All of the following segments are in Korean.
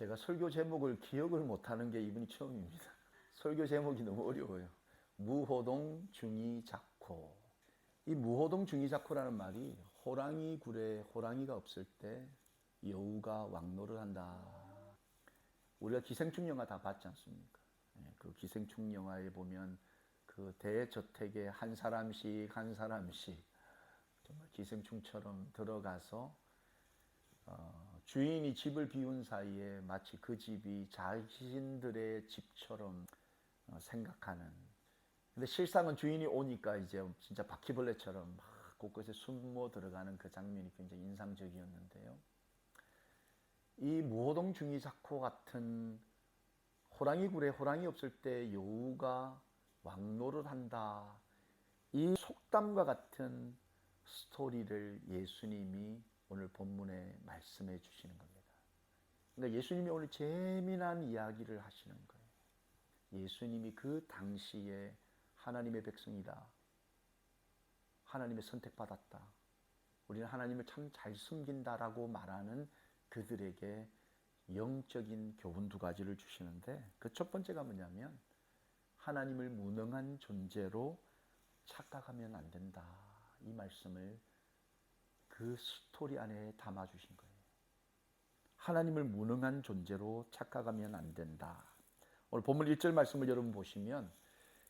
제가 설교 제목을 기억을 못하는 게 이번이 처음입니다. 설교 제목이 너무 어려워요. 무호동 중이자코. 이 무호동 중이자코라는 말이 호랑이 굴에 호랑이가 없을 때 여우가 왕노를 한다. 우리가 기생충 영화 다 봤지 않습니까? 그 기생충 영화에 보면 그 대저택에 한 사람씩 정말 기생충처럼 들어가서 주인이 집을 비운 사이에 마치 그 집이 자신들의 집처럼 생각하는. 근데 실상은 주인이 오니까 이제 진짜 바퀴벌레처럼 막 곳곳에 숨어 들어가는 그 장면이 굉장히 인상적이었는데요. 이 무호동 중이자코 같은 호랑이 굴에 호랑이 없을 때 여우가 왕노를 한다. 이 속담과 같은 스토리를 예수님이 오늘 본문에 말씀해 주시는 겁니다. 그러니까 예수님이 오늘 재미난 이야기를 하시는 거예요. 예수님이 그 당시에 하나님의 백성이다. 하나님의 선택받았다. 우리는 하나님을 참 잘 섬긴다라고 말하는 그들에게 영적인 교훈 두 가지를 주시는데, 그 첫 번째가 뭐냐면 하나님을 무능한 존재로 착각하면 안 된다. 이 말씀을 그 스토리 안에 담아주신 거예요. 하나님을 무능한 존재로 착각하면 안 된다. 오늘 본문 1절 말씀을 여러분 보시면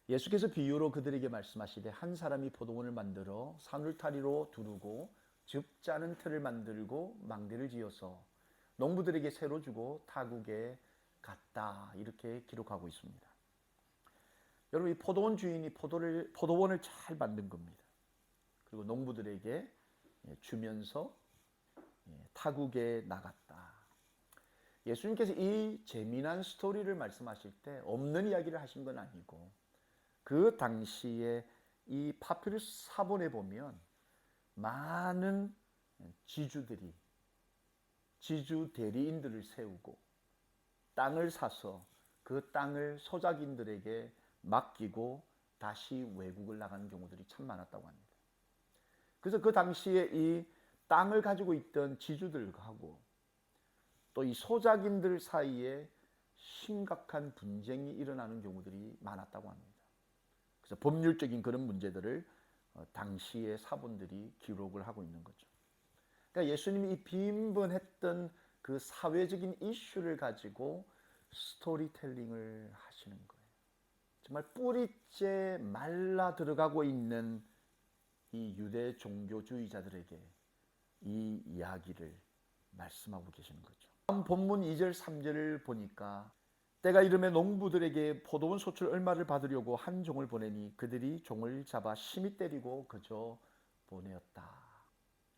예수께서 비유로 그들에게 말씀하시되 한 사람이 포도원을 만들어 산울타리로 두르고 즙 짜는 틀을 만들고 망대를 지어서 농부들에게 새로 주고 타국에 갔다. 이렇게 기록하고 있습니다. 여러분, 이 포도원 주인이 포도원을 잘 만든 겁니다. 그리고 농부들에게 주면서 타국에 나갔다. 예수님께서 이 재미난 스토리를 말씀하실 때 없는 이야기를 하신 건 아니고, 그 당시에 이 파피루스 사본에 보면 많은 지주들이 지주 대리인들을 세우고 땅을 사서 그 땅을 소작인들에게 맡기고 다시 외국을 나가는 경우들이 참 많았다고 합니다. 그래서 그 당시에 이 땅을 가지고 있던 지주들하고 또 이 소작인들 사이에 심각한 분쟁이 일어나는 경우들이 많았다고 합니다. 그래서 법률적인 그런 문제들을 당시의 사본들이 기록을 하고 있는 거죠. 그러니까 예수님이 이 빈번했던 그 사회적인 이슈를 가지고 스토리텔링을 하시는 거예요. 정말 뿌리째 말라 들어가고 있는 이 유대 종교주의자들에게 이 이야기를 말씀하고 계시는 거죠. 다음 본문 2절 3절을 보니까 때가 이르매 농부들에게 포도원 소출 얼마를 받으려고 한 종을 보내니 그들이 종을 잡아 심히 때리고 그저 보내었다.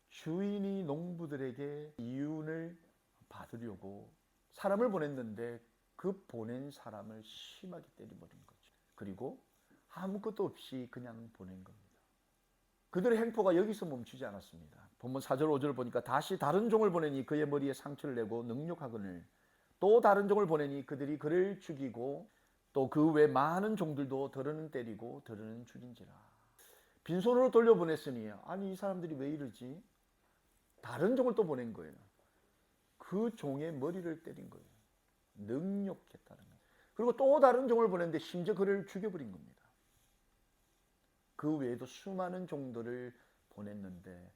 주인이 농부들에게 이윤을 받으려고 사람을 보냈는데 그 보낸 사람을 심하게 때려버린 거죠. 그리고 아무것도 없이 그냥 보낸 겁니다. 그들의 행포가 여기서 멈추지 않았습니다. 본문 4절 5절을 보니까 다시 다른 종을 보내니 그의 머리에 상처를 내고 능욕하거늘 또 다른 종을 보내니 그들이 그를 죽이고 또 그 외 많은 종들도 더러는 때리고 더러는 죽인지라. 빈손으로 돌려보냈으니 아니 이 사람들이 왜 이러지? 다른 종을 또 보낸 거예요. 그 종의 머리를 때린 거예요. 능욕했다는 거예요. 그리고 또 다른 종을 보냈는데 심지어 그를 죽여버린 겁니다. 그 외에도 수많은 종들을 보냈는데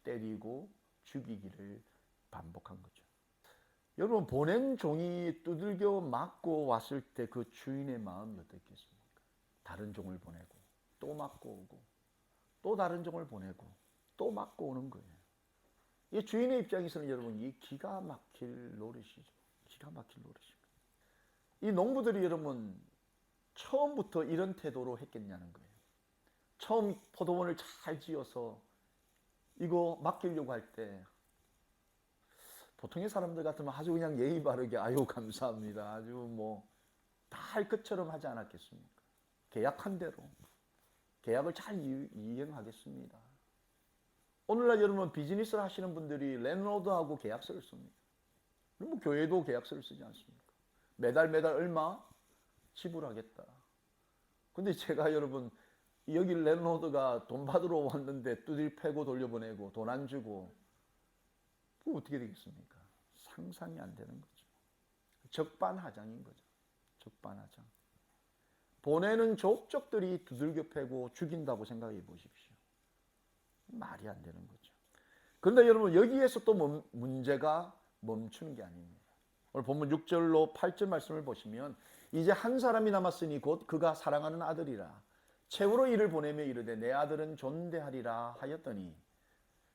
때리고 죽이기를 반복한 거죠. 여러분, 보낸 종이 두들겨 맞고 왔을 때 그 주인의 마음이 어떻겠습니까? 다른 종을 보내고 또 맞고 오고 또 다른 종을 보내고 또 맞고 오는 거예요. 이 주인의 입장에서는 여러분 이 기가 막힐 노릇이죠. 기가 막힐 노릇입니다. 이 농부들이 여러분 처음부터 이런 태도로 했겠냐는 거예요. 처음 포도원을 잘 지어서 이거 맡기려고 할 때 보통의 사람들 같으면 아주 그냥 예의 바르게 아유 감사합니다. 아주 뭐 다 할 것처럼 하지 않았겠습니까? 계약한 대로 계약을 잘 이행하겠습니다. 오늘날 여러분 비즈니스를 하시는 분들이 랜로드하고 계약서를 씁니다. 뭐 교회도 계약서를 쓰지 않습니까? 매달 얼마 지불하겠다. 근데 제가 여러분 여기 랜로드가 돈 받으러 왔는데 두들 패고 돌려보내고 돈 안 주고 그거 어떻게 되겠습니까? 상상이 안 되는 거죠. 적반하장인 거죠. 적반하장. 보내는 족적들이 두들겨 패고 죽인다고 생각해 보십시오. 말이 안 되는 거죠. 그런데 여러분 여기에서 또 문제가 멈추는 게 아닙니다. 오늘 본문 6절로 8절 말씀을 보시면 이제 한 사람이 남았으니 곧 그가 사랑하는 아들이라 채우러 이를 보내며 이르되 내 아들은 존대하리라 하였더니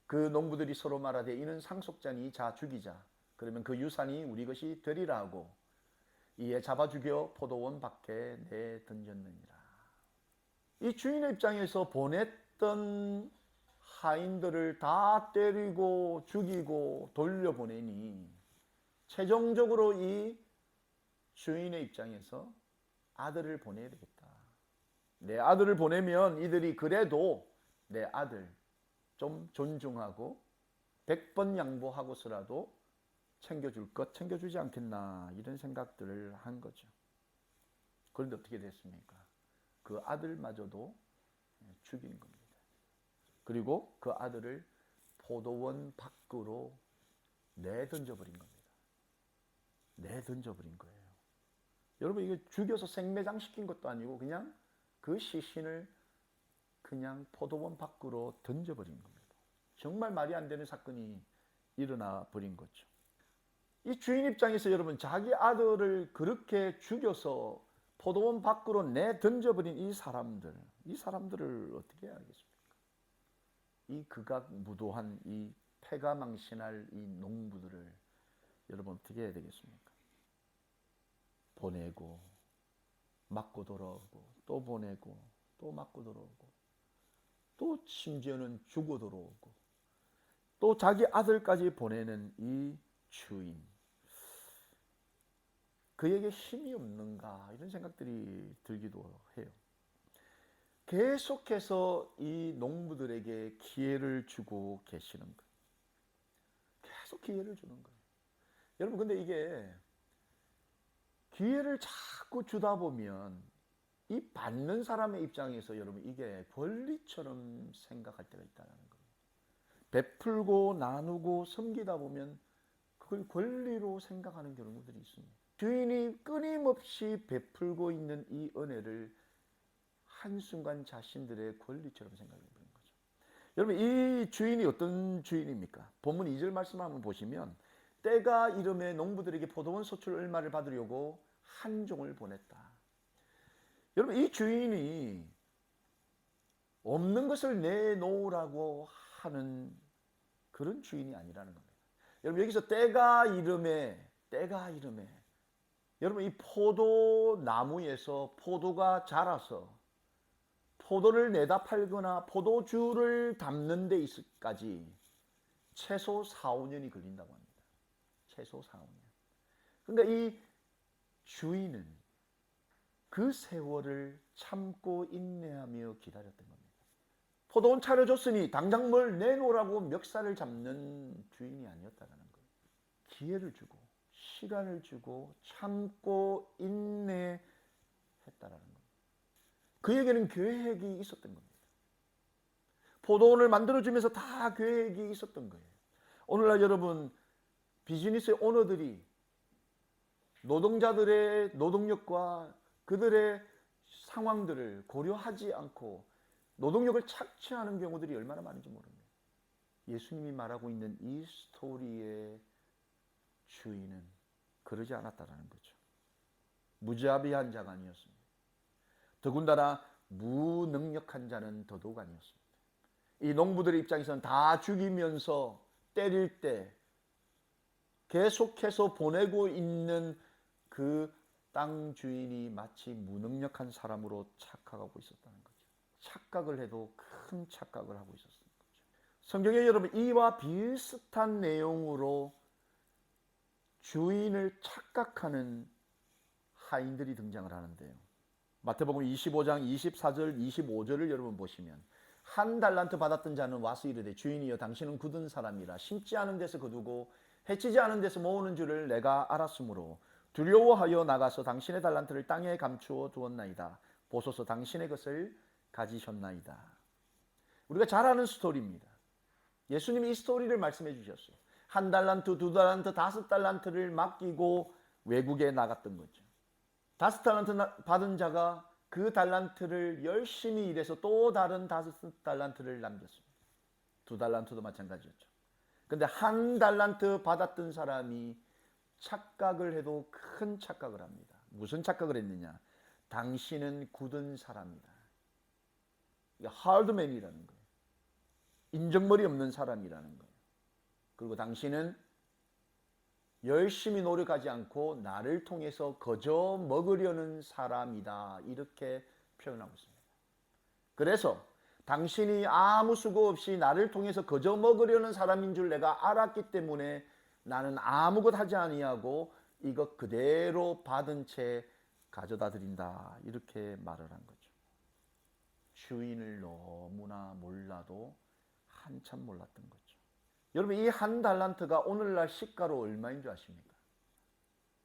그 농부들이 서로 말하되 이는 상속자니 자 죽이자 그러면 그 유산이 우리 것이 되리라 하고 이에 잡아 죽여 포도원 밖에 내던졌느니라. 이 주인의 입장에서 보냈던 하인들을 다 때리고 죽이고 돌려보내니 최종적으로 이 주인의 입장에서 아들을 보내야 되겠다. 내 아들을 보내면 이들이 그래도 내 아들 좀 존중하고 100번 양보하고서라도 챙겨줄 것 챙겨주지 않겠나 이런 생각들을 한 거죠. 그런데 어떻게 됐습니까? 그 아들마저도 죽인 겁니다. 그리고 그 아들을 포도원 밖으로 내던져버린 겁니다. 내던져버린 거예요. 여러분 이게 죽여서 생매장시킨 것도 아니고 그냥 그 시신을 그냥 포도원 밖으로 던져버린 겁니다. 정말 말이 안 되는 사건이 일어나 버린 거죠. 이 주인 입장에서 여러분 자기 아들을 그렇게 죽여서 포도원 밖으로 내던져버린 이 사람들을 어떻게 해야겠습니까? 이 극악무도한 이 패가망신할 이 농부들을 여러분 어떻게 해야 되겠습니까? 보내고 맞고 돌아오고 또 보내고 또 맞고 돌아오고 또 심지어는 죽어 돌아오고 또 자기 아들까지 보내는 이 주인, 그에게 힘이 없는가 이런 생각들이 들기도 해요. 계속해서 이 농부들에게 기회를 주고 계시는 거예요. 계속 기회를 주는 거예요. 여러분 근데 이게 기회를 자꾸 주다 보면 이 받는 사람의 입장에서 여러분 이게 권리처럼 생각할 때가 있다는 거예요. 베풀고 나누고 섬기다 보면 그걸 권리로 생각하는 경우들이 있습니다. 주인이 끊임없이 베풀고 있는 이 은혜를 한순간 자신들의 권리처럼 생각해 보는 거죠. 여러분 이 주인이 어떤 주인입니까? 본문 2절 말씀 한번 보시면 때가 이름에 농부들에게 포도원 소출 얼마를 받으려고 한 종을 보냈다. 여러분 이 주인이 없는 것을 내놓으라고 하는 그런 주인이 아니라는 겁니다. 여러분 여기서 때가 이름에 여러분 이 포도나무에서 포도가 자라서 포도를 내다 팔거나 포도주를 담는 데 있을까지 최소 4, 5년이 걸린다고 합니다. 최소 4, 5년. 그러니까 이 주인은 그 세월을 참고 인내하며 기다렸던 겁니다. 포도원 차려줬으니 당장 뭘 내놓으라고 멱살을 잡는 주인이 아니었다는 거예요. 기회를 주고 시간을 주고 참고 인내했다라는 겁니다. 그에게는 계획이 있었던 겁니다. 포도원을 만들어주면서 다 계획이 있었던 거예요. 오늘날 여러분 비즈니스 오너들이 노동자들의 노동력과 그들의 상황들을 고려하지 않고 노동력을 착취하는 경우들이 얼마나 많은지 모릅니다. 예수님이 말하고 있는 이 스토리의 주인은 그러지 않았다라는 거죠. 무자비한 자가 아니었습니다. 더군다나 무능력한 자는 더더욱 아니었습니다. 이 농부들의 입장에서는 다 죽이면서 때릴 때 계속해서 보내고 있는 그 땅 주인이 마치 무능력한 사람으로 착각하고 있었다는 거죠. 착각을 해도 큰 착각을 하고 있었던 거죠. 성경에 여러분 이와 비슷한 내용으로 주인을 착각하는 하인들이 등장을 하는데요. 마태복음 25장 24절 25절을 여러분 보시면 한 달란트 받았던 자는 와서 이르되 주인이여 당신은 굳은 사람이라 심지 않은 데서 거두고 해치지 않은 데서 모으는 줄을 내가 알았으므로 두려워하여 나가서 당신의 달란트를 땅에 감추어 두었나이다. 보소서 당신의 것을 가지셨나이다. 우리가 잘 아는 스토리입니다. 예수님이 이 스토리를 말씀해 주셨어요. 한 달란트, 두 달란트, 5달란트를 맡기고 외국에 나갔던 거죠. 5달란트 받은 자가 그 달란트를 열심히 일해서 또 다른 5달란트를 남겼습니다. 2달란트도 마찬가지였죠. 근데 1달란트 받았던 사람이 착각을 해도 큰 착각을 합니다. 무슨 착각을 했느냐? 당신은 굳은 사람이다. 하드맨이라는 거예요. 인정머리 없는 사람이라는 거예요. 그리고 당신은 열심히 노력하지 않고 나를 통해서 거저 먹으려는 사람이다. 이렇게 표현하고 있습니다. 그래서 당신이 아무 수고 없이 나를 통해서 거저 먹으려는 사람인 줄 내가 알았기 때문에 나는 아무것 하지 아니하고 이것 그대로 받은 채 가져다 드린다. 이렇게 말을 한 거죠. 주인을 너무나 몰라도 한참 몰랐던 거죠. 여러분, 이 1달란트가 오늘날 시가로 얼마인 줄 아십니까?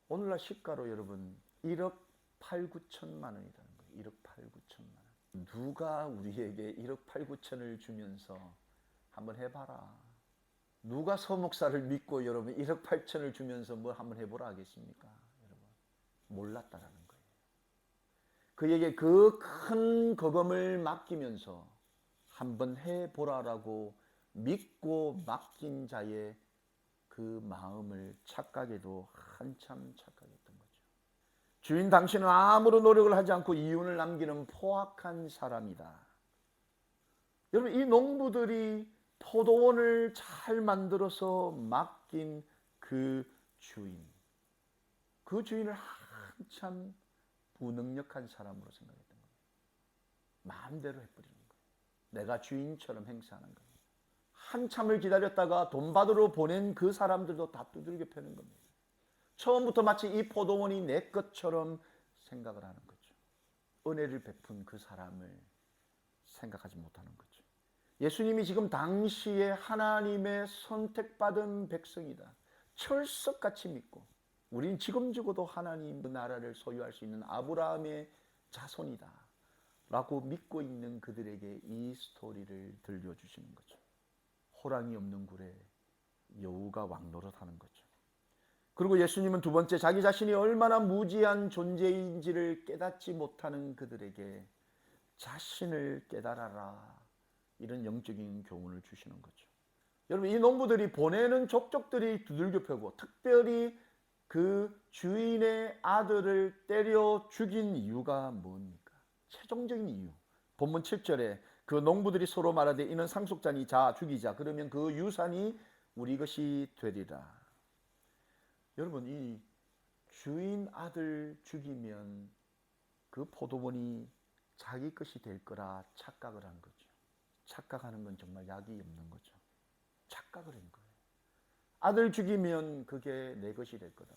오늘날 시가로 여러분 1억 8, 9천만 원이라는 거예요. 1억 8, 9천만 원. 누가 우리에게 1억 8, 9천을 주면서 한번 해봐라. 누가 서목사를 믿고 여러분 1억 8천을 주면서 뭐 한번 해보라 하겠습니까? 여러분, 몰랐다라는 거예요. 그에게 그 큰 거금을 맡기면서 한번 해보라라고 믿고 맡긴 자의 그 마음을 착각해도 한참 착각했던 거죠. 주인 당신은 아무런 노력을 하지 않고 이윤을 남기는 포악한 사람이다. 여러분, 이 농부들이 포도원을 잘 만들어서 맡긴 그 주인, 그 주인을 한참 무능력한 사람으로 생각했던 거예요. 마음대로 해버리는 거예요. 내가 주인처럼 행사하는 거예요. 한참을 기다렸다가 돈 받으러 보낸 그 사람들도 다 두들겨 패는 겁니다. 처음부터 마치 이 포도원이 내 것처럼 생각을 하는 거죠. 은혜를 베푼 그 사람을 생각하지 못하는 거죠. 예수님이 지금 당시에 하나님의 선택받은 백성이다. 철석같이 믿고 우린 지금 죽어도 하나님 그 나라를 소유할 수 있는 아브라함의 자손이다 라고 믿고 있는 그들에게 이 스토리를 들려주시는 거죠. 호랑이 없는 굴에 여우가 왕노릇하는 거죠. 그리고 예수님은 두 번째, 자기 자신이 얼마나 무지한 존재인지를 깨닫지 못하는 그들에게 자신을 깨달아라, 이런 영적인 교훈을 주시는 거죠. 여러분, 이 농부들이 보내는 족족들이 두들겨 패고 특별히 그 주인의 아들을 때려 죽인 이유가 뭡니까? 최종적인 이유. 본문 7절에 그 농부들이 서로 말하되 이는 상속자니 자 죽이자. 그러면 그 유산이 우리 것이 되리라. 여러분, 이 주인 아들 죽이면 그 포도원이 자기 것이 될 거라 착각을 한 거죠. 착각하는 건 정말 약이 없는 거죠. 착각을 한 거예요. 아들 죽이면 그게 내 것이 될 거다.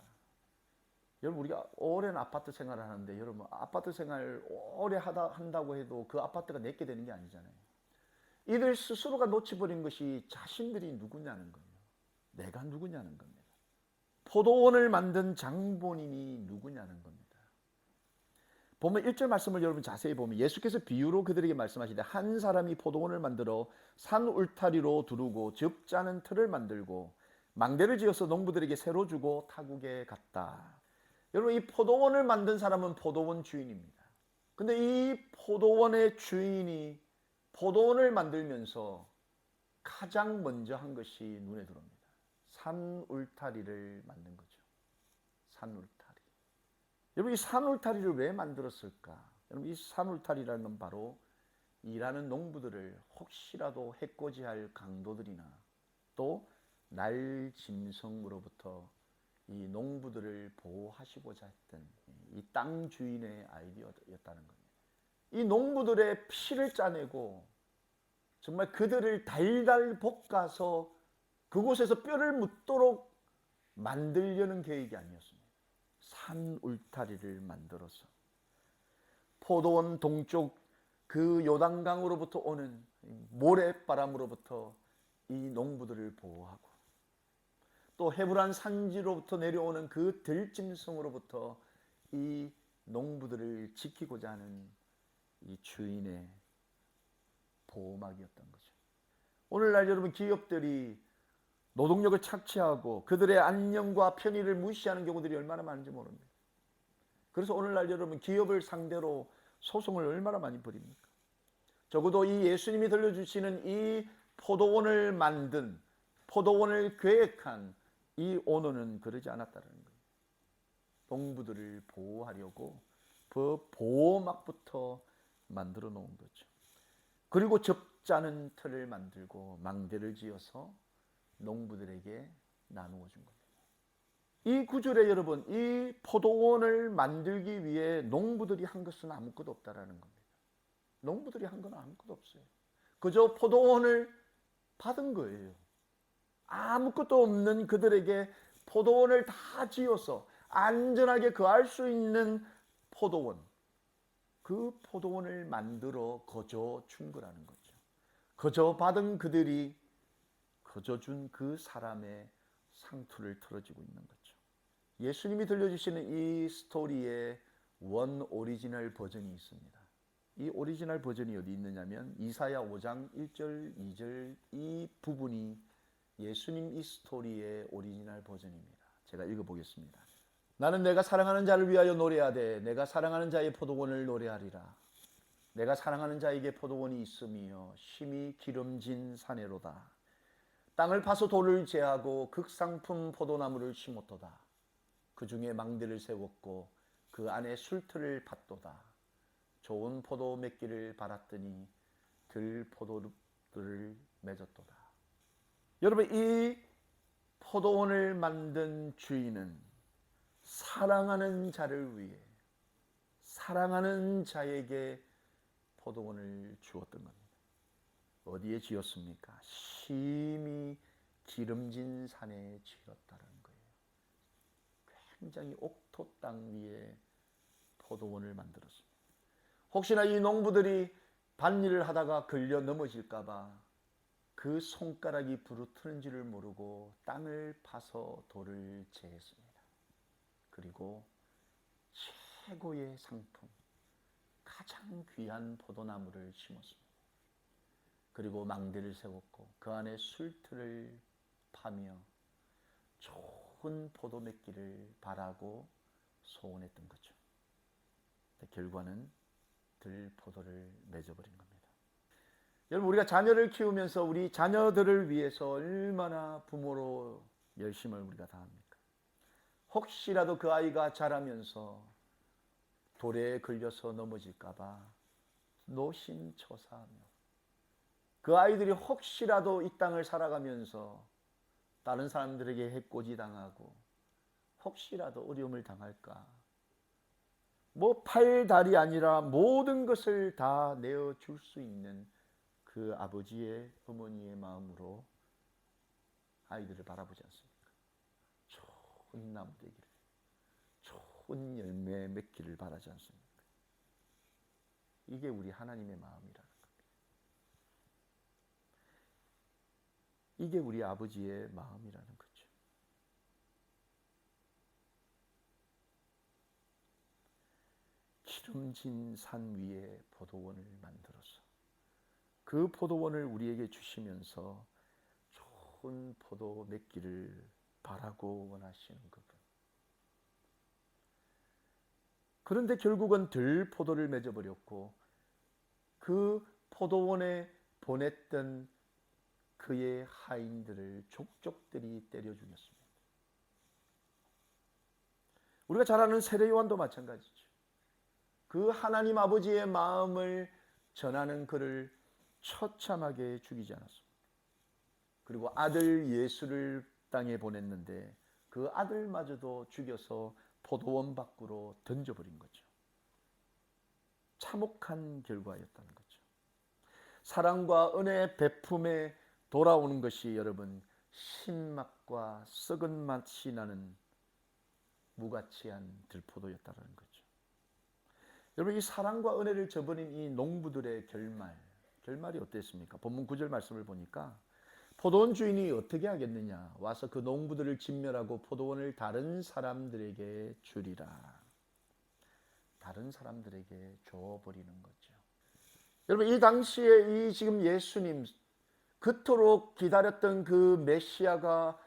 여러분, 우리가 오랜 아파트 생활을 하는데 여러분, 아파트 생활 오래 한다고 해도 그 아파트가 내게 되는 게 아니잖아요. 이들 스스로가 놓쳐버린 것이 자신들이 누구냐는 거예요. 내가 누구냐는 겁니다. 포도원을 만든 장본인이 누구냐는 겁니다. 보면 1절 말씀을 여러분 자세히 보면 예수께서 비유로 그들에게 말씀하시되 한 사람이 포도원을 만들어 산 울타리로 두르고 즙 짜는 틀을 만들고 망대를 지어서 농부들에게 새로 주고 타국에 갔다. 여러분, 이 포도원을 만든 사람은 포도원 주인입니다. 근데 이 포도원의 주인이 포도원을 만들면서 가장 먼저 한 것이 눈에 들어옵니다. 산 울타리를 만든 거죠. 산 울타리. 여러분, 이 산 울타리를 왜 만들었을까? 여러분, 이 산 울타리라는 건 바로 일하는 농부들을 혹시라도 해코지할 강도들이나 또 날짐승으로부터 이 농부들을 보호하시고자 했던 이 땅 주인의 아이디어였다는 겁니다. 이 농부들의 피를 짜내고 정말 그들을 달달 볶아서 그곳에서 뼈를 묻도록 만들려는 계획이 아니었습니다. 산 울타리를 만들어서 포도원 동쪽 그 요단강으로부터 오는 모래바람으로부터 이 농부들을 보호하고 또 헤브란 산지로부터 내려오는 그 들짐승으로부터 이 농부들을 지키고자 하는 이 주인의 보호막이었던 거죠. 오늘날 여러분, 기업들이 노동력을 착취하고 그들의 안녕과 편의를 무시하는 경우들이 얼마나 많은지 모릅니다. 그래서 오늘날 여러분 기업을 상대로 소송을 얼마나 많이 벌입니까? 적어도 이 예수님이 들려주시는 이 포도원을 만든, 포도원을 계획한 이 오너는 그러지 않았다는 거예요. 농부들을 보호하려고 그 보호막부터 만들어 놓은 거죠. 그리고 접자는 틀을 만들고 망대를 지어서 농부들에게 나누어 준 겁니다. 이 구절에 여러분, 이 포도원을 만들기 위해 농부들이 한 것은 아무것도 없다라는 겁니다. 농부들이 한 건 아무것도 없어요. 그저 포도원을 받은 거예요. 아무것도 없는 그들에게 포도원을 다 지어서 안전하게 거할 수 있는 포도원, 그 포도원을 만들어 거저 준 거라는 거죠. 거저 받은 그들이 거저 준 그 사람의 상투를 털어지고 있는 거죠. 예수님이 들려주시는 이 스토리의 원 오리지널 버전이 있습니다. 이 오리지널 버전이 어디 있느냐면 이사야 5장 1절 2절 이 부분이 예수님 이 스토리의 오리지널 버전입니다. 제가 읽어보겠습니다. 나는 내가 사랑하는 자를 위하여 노래하되 내가 사랑하는 자의 포도원을 노래하리라. 내가 사랑하는 자에게 포도원이 있으며 심히 기름진 사내로다. 땅을 파서 돌을 제하고 극상품 포도나무를 심었도다. 그 중에 망대를 세웠고 그 안에 술틀을 팠도다. 좋은 포도 맺기를 바랐더니 들 포도들을 맺었도다. 여러분 이 포도원을 만든 주인은 사랑하는 자를 위해 사랑하는 자에게 포도원을 주었던 겁니다. 어디에 지었습니까? 심히 기름진 산에 지었다는 거예요. 굉장히 옥토 땅 위에 포도원을 만들었습니다. 혹시나 이 농부들이 밭일을 하다가 걸려 넘어질까봐 그 손가락이 부르트는지를 모르고 땅을 파서 돌을 제했습니다. 그리고 최고의 상품, 가장 귀한 포도나무를 심었습니다. 그리고 망대를 세웠고 그 안에 술틀을 파며 좋은 포도 맺기를 바라고 소원했던 거죠. 결과는 들포도를 맺어버린 겁니다. 여러분 우리가 자녀를 키우면서 우리 자녀들을 위해서 얼마나 부모로 열심을 우리가 다합니까? 혹시라도 그 아이가 자라면서 돌에 걸려서 넘어질까봐 노심초사하며 그 아이들이 혹시라도 이 땅을 살아가면서 다른 사람들에게 해코지 당하고 혹시라도 어려움을 당할까 뭐 팔, 다리 아니라 모든 것을 다 내어줄 수 있는 그 아버지의 어머니의 마음으로 아이들을 바라보지 않습니까? 좋은 나무 되기를 좋은 열매 맺기를 바라지 않습니까? 이게 우리 하나님의 마음이라는 겁니다. 이게 우리 아버지의 마음이라는 거죠. 기름진 산 위에 포도원을 만들어서 그 포도원을 우리에게 주시면서 좋은 포도 맺기를 바라고 원하시는 그분. 그런데 결국은 들 포도를 맺어버렸고 그 포도원에 보냈던 그의 하인들을 족족들이 때려 죽였습니다. 우리가 잘 아는 세례 요한도 마찬가지죠. 그 하나님 아버지의 마음을 전하는 그를 처참하게 죽이지 않았습니다. 그리고 아들 예수를 땅에 보냈는데 그 아들마저도 죽여서 포도원 밖으로 던져버린 거죠. 참혹한 결과였다는 거죠. 사랑과 은혜 베품에 돌아오는 것이 여러분 신맛과 썩은 맛이 나는 무가치한 들포도였다는 거죠. 여러분 이 사랑과 은혜를 저버린 이 농부들의 결말이 어땠습니까? 본문 9절 말씀을 보니까 포도원 주인이 어떻게 하겠느냐 와서 그 농부들을 진멸하고 포도원을 다른 사람들에게 주리라. 다른 사람들에게 줘버리는 거죠. 여러분 이 당시에 이 지금 예수님 그토록 기다렸던 그 메시아가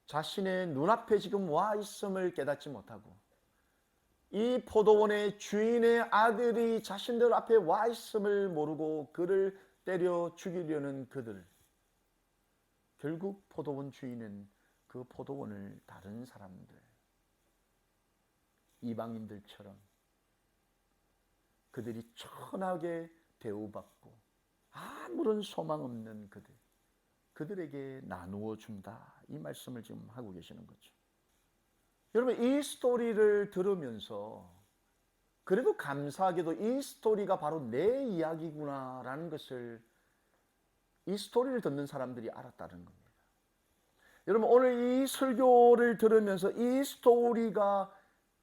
자신의 눈앞에 지금 와 있음을 깨닫지 못하고, 이 포도원의 주인의 아들이 자신들 앞에 와 있음을 모르고 그를 때려 죽이려는 그들, 결국 포도원 주인은 그 포도원을 다른 사람들, 이방인들처럼 그들이 천하게 대우받고 아무런 소망 없는 그들에게 나누어 준다, 이 말씀을 지금 하고 계시는 거죠. 여러분, 이 스토리를 들으면서 그래도 감사하게도 이 스토리가 바로 내 이야기구나라는 것을 이 스토리를 듣는 사람들이 알았다는 겁니다. 여러분, 오늘 이 설교를 들으면서 이 스토리가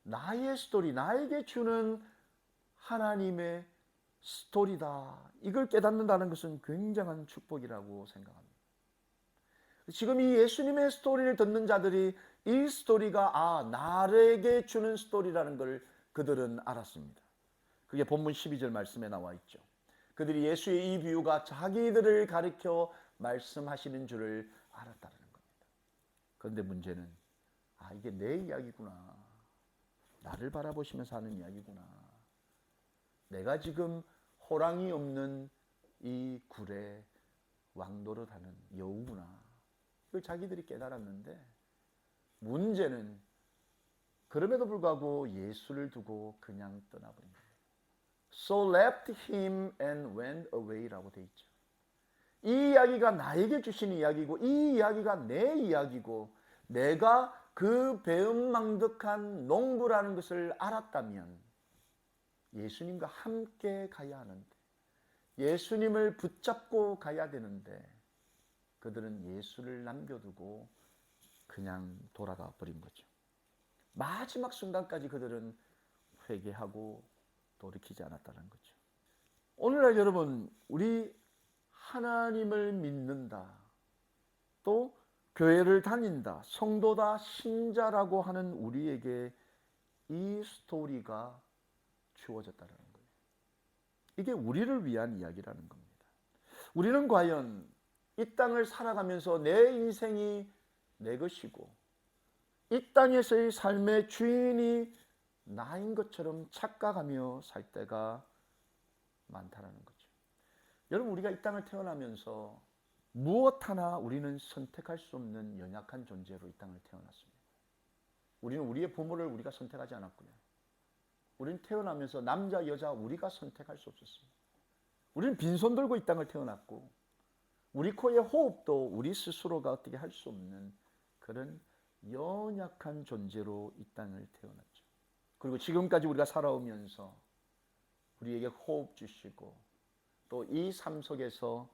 나의 스토리, 나에게 주는 하나님의 스토리다, 이걸 깨닫는다는 것은 굉장한 축복이라고 생각합니다. 지금 이 예수님의 스토리를 듣는 자들이 이 스토리가 나에게 주는 스토리라는 걸 그들은 알았습니다. 그게 본문 12절 말씀에 나와 있죠. 그들이 예수의 이 비유가 자기들을 가리켜 말씀하시는 줄을 알았다는 겁니다. 그런데 문제는 이게 내 이야기구나, 나를 바라보시면서 하는 이야기구나, 내가 지금 호랑이 없는 이 굴에 왕노릇하는 여우구나, 이걸 자기들이 깨달았는데, 문제는 그럼에도 불구하고 예수를 두고 그냥 떠나버린 거예요. So left him and went away라고 돼 있죠. 이 이야기가 나에게 주신 이야기고, 이 이야기가 내 이야기고, 내가 그 배은망덕한 농부라는 것을 알았다면 예수님과 함께 가야 하는데, 예수님을 붙잡고 가야 되는데, 그들은 예수를 남겨두고 그냥 돌아가 버린 거죠. 마지막 순간까지 그들은 회개하고 돌이키지 않았다는 거죠. 오늘날 여러분, 우리 하나님을 믿는다, 또 교회를 다닌다, 성도다, 신자라고 하는 우리에게 이 스토리가 주어졌다는 거예요. 이게 우리를 위한 이야기라는 겁니다. 우리는 과연 이 땅을 살아가면서 내 인생이 내 것이고 이 땅에서의 삶의 주인이 나인 것처럼 착각하며 살 때가 많다는 거죠. 여러분, 우리가 이 땅을 태어나면서 무엇 하나 우리는 선택할 수 없는 연약한 존재로 이 땅을 태어났습니다. 우리는 우리의 부모를 우리가 선택하지 않았고요. 우리는 태어나면서 남자, 여자 우리가 선택할 수 없었습니다. 우리는 빈손 들고 이 땅을 태어났고, 우리 코의 호흡도 우리 스스로가 어떻게 할 수 없는 그런 연약한 존재로 이 땅을 태어났죠. 그리고 지금까지 우리가 살아오면서 우리에게 호흡 주시고, 또 이 삶 속에서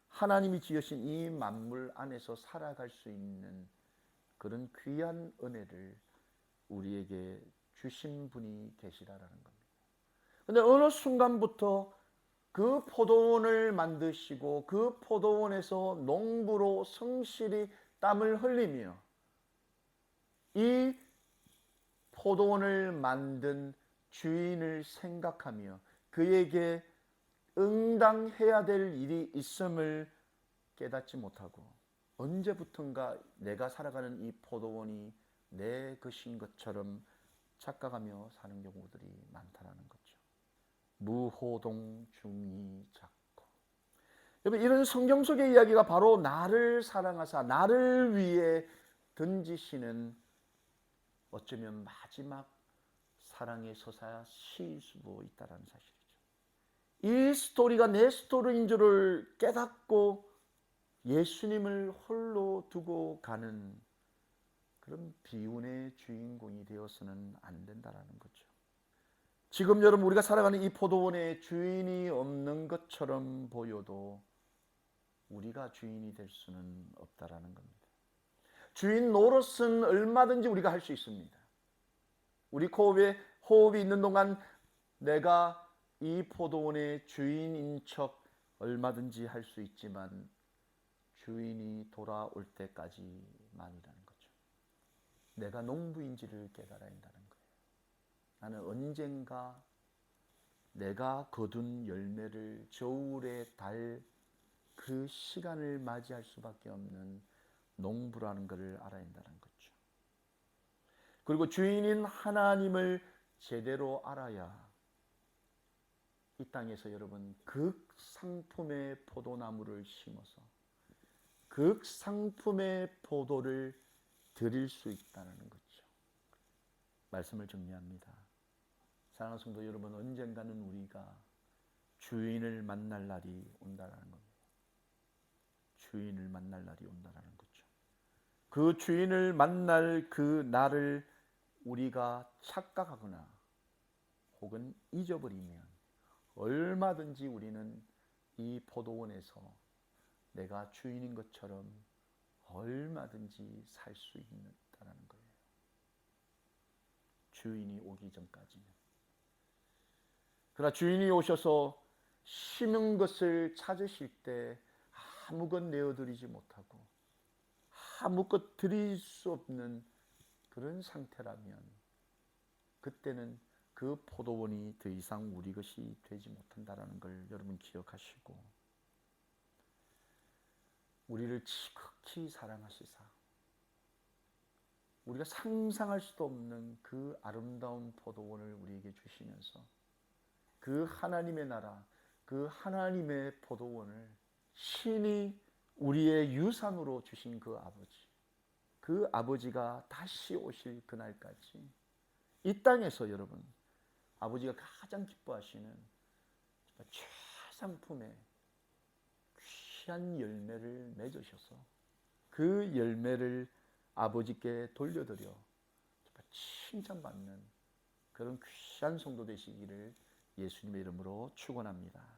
하나님이 지으신 이 만물 안에서 살아갈 수 있는 그런 귀한 은혜를 우리에게 주신 분이 계시다라는 겁니다. 그런데 어느 순간부터 그 포도원을 만드시고 그 포도원에서 농부로 성실히 땀을 흘리며 이 포도원을 만든 주인을 생각하며 그에게 응당해야 될 일이 있음을 깨닫지 못하고, 언제부턴가 내가 살아가는 이 포도원이 내 것인 것처럼 착각하며 사는 경우들이 많다는 거죠. 무호동중이 작고. 여러분, 이런 성경 속의 이야기가 바로 나를 사랑하사 나를 위해 던지시는 어쩌면 마지막 사랑의 서사시일 수도 있다는 사실이죠. 이 스토리가 내 스토리인 줄을 깨닫고 예수님을 홀로 두고 가는 그런 비운의 주인공이 되어서는 안 된다는 거죠. 지금 여러분, 우리가 살아가는 이 포도원에 주인이 없는 것처럼 보여도 우리가 주인이 될 수는 없다라는 겁니다. 주인 노릇은 얼마든지 우리가 할 수 있습니다. 우리 호흡이 있는 동안 내가 이 포도원의 주인인 척 얼마든지 할 수 있지만 주인이 돌아올 때까지만이라는 거죠. 내가 농부인지를 깨달아야 한다는 거예요. 나는 언젠가 내가 거둔 열매를 저울에 달 그 시간을 맞이할 수밖에 없는 농부라는 것을 알아야 한다는 거죠. 그리고 주인인 하나님을 제대로 알아야 이 땅에서 여러분 극상품의 포도나무를 심어서 극상품의 포도를 드릴 수 있다는 거죠. 말씀을 정리합니다. 사랑하는 성도 여러분, 언젠가는 우리가 주인을 만날 날이 온다라는 겁니다. 주인을 만날 날이 온다라는 거죠. 그 주인을 만날 그 날을 우리가 착각하거나 혹은 잊어버리면 얼마든지 우리는 이 포도원에서 내가 주인인 것처럼 얼마든지 살 수 있다는 거예요. 주인이 오기 전까지는. 그러나 주인이 오셔서 심은 것을 찾으실 때 아무것 내어드리지 못하고 아무것 드릴 수 없는 그런 상태라면 그때는 그 포도원이 더 이상 우리 것이 되지 못한다는 걸 여러분 기억하시고, 우리를 지극히 사랑하시사 우리가 상상할 수도 없는 그 아름다운 포도원을 우리에게 주시면서 그 하나님의 나라, 그 하나님의 포도원을 신이 우리의 유산으로 주신 그 아버지가 다시 오실 그날까지 이 땅에서 여러분 아버지가 가장 기뻐하시는 최상품의 귀한 열매를 맺으셔서 그 열매를 아버지께 돌려드려 칭찬받는 그런 귀한 성도 되시기를 예수님의 이름으로 축원합니다.